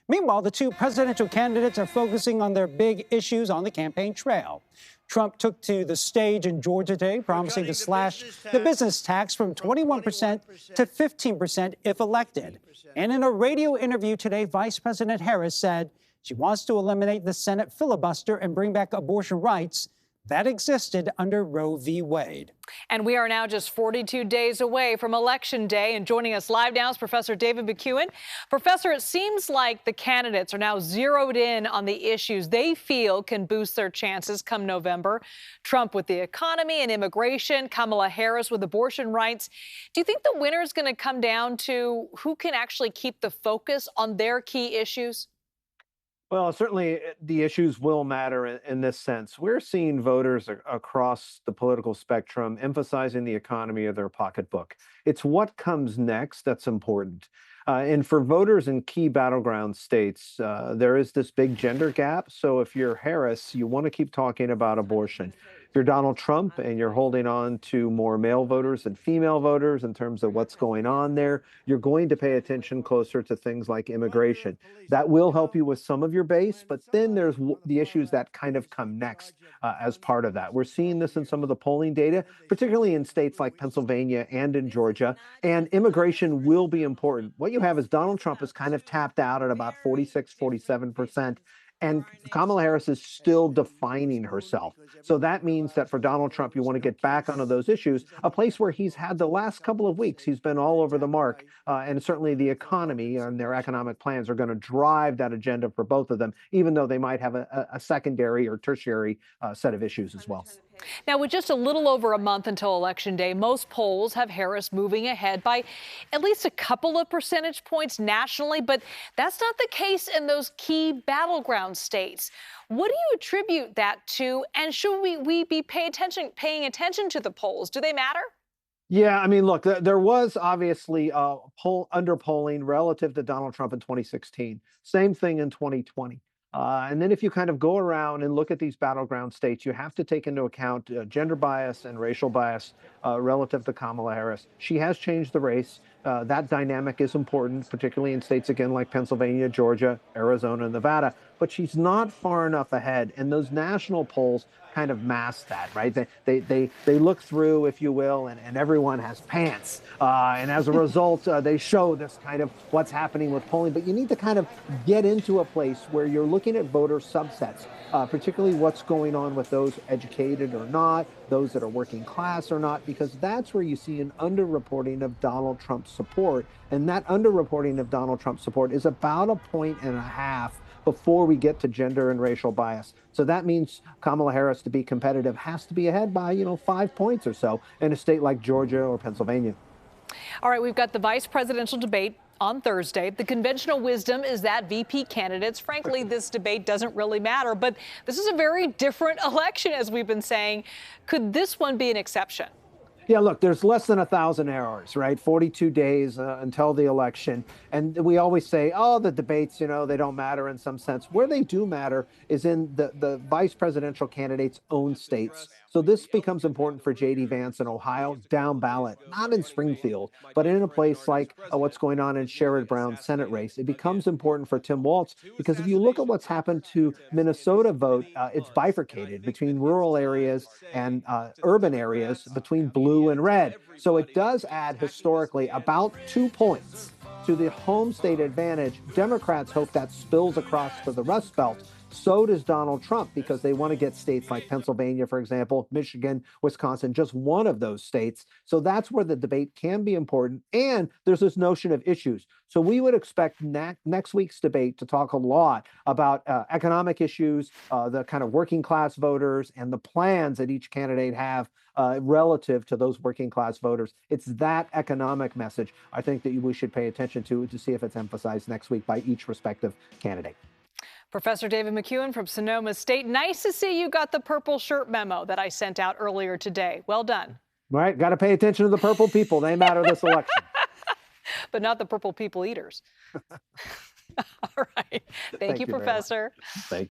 Meanwhile, the two presidential candidates are focusing on their big issues on the campaign trail. Trump took to the stage in Georgia today, promising to slash the business tax from 21% to 15% if elected. And in a radio interview today, Vice President Harris said she wants to eliminate the Senate filibuster and bring back abortion rights that existed under Roe v. Wade. And we are now just 42 days away from Election Day. And joining us live now is Professor David McCuan. Professor, it seems like the candidates are now zeroed in on the issues they feel can boost their chances come November. Trump with the economy and immigration, Kamala Harris with abortion rights. Do you think the winner is going to come down to who can actually keep the focus on their key issues? Well, certainly the issues will matter in this sense. We're seeing voters across the political spectrum emphasizing the economy of their pocketbook. It's what comes next that's important. And for voters in key battleground states, there is this big gender gap. So if you're Harris, you want to keep talking about abortion. If you're Donald Trump and you're holding on to more male voters and female voters in terms of what's going on there, you're going to pay attention closer to things like immigration. That will help you with some of your base, but then there's the issues that kind of come next as part of that. We're seeing this in some of the polling data, particularly in states like Pennsylvania and in Georgia, and immigration will be important. What you have is Donald Trump is kind of tapped out at about 46, 47%. And Kamala Harris is still defining herself. So that means that for Donald Trump, you want to get back onto those issues, a place where he's had the last couple of weeks. He's been all over the mark. And certainly the economy and their economic plans are going to drive that agenda for both of them, even though they might have a secondary or tertiary set of issues as well. Now, with just a little over a month until Election Day, most polls have Harris moving ahead by at least a couple of percentage points nationally, but that's not the case in those key battleground states. What do you attribute that to, and should we be paying attention to the polls? Do they matter? Yeah, I mean, look, there was obviously underpolling relative to Donald Trump in 2016. Same thing in 2020. And then if you kind of go around and look at these battleground states, you have to take into account gender bias and racial bias relative to Kamala Harris. She has changed the race. That dynamic is important, particularly in states, again, like Pennsylvania, Georgia, Arizona, and Nevada. But she's not far enough ahead. And those national polls kind of mask that, right? They look through, if you will, and everyone has pants. And as a result, they show this kind of what's happening with polling. But you need to kind of get into a place where you're looking at voter subsets, particularly what's going on with those educated or not, those that are working class or not, because that's where you see an underreporting of Donald Trump's support. And that underreporting of Donald Trump's support is about 1.5 points before we get to gender and racial bias. So that means Kamala Harris, to be competitive, has to be ahead by, 5 points or so in a state like Georgia or Pennsylvania. All right, we've got the vice presidential debate on Thursday. The conventional wisdom is that VP candidates, frankly, this debate doesn't really matter, but this is a very different election, as we've been saying. Could this one be an exception? Yeah, look, there's less than 1,000 hours, right? 42 days until the election. And we always say, oh, the debates, they don't matter in some sense. Where they do matter is in the vice presidential candidates' own states. So this becomes important for J.D. Vance in Ohio, down ballot, not in Springfield, but in a place like what's going on in Sherrod Brown's Senate race. It becomes important for Tim Walz because if you look at what's happened to Minnesota vote, it's bifurcated between rural areas and urban areas, between blue and red. So it does add historically about 2 points to the home state advantage. Democrats hope that spills across to the Rust Belt. So does Donald Trump, because they want to get states like Pennsylvania, for example, Michigan, Wisconsin, just one of those states. So that's where the debate can be important. And there's this notion of issues. So we would expect next week's debate to talk a lot about economic issues, the kind of working class voters, and the plans that each candidate have relative to those working class voters. It's that economic message, I think, that we should pay attention to see if it's emphasized next week by each respective candidate. Professor David McCuan from Sonoma State. Nice to see you got the purple shirt memo that I sent out earlier today. Well done. Right. Got to pay attention to the purple people. They matter this election. But not the purple people eaters. All right. Thank you, Professor. Thank you.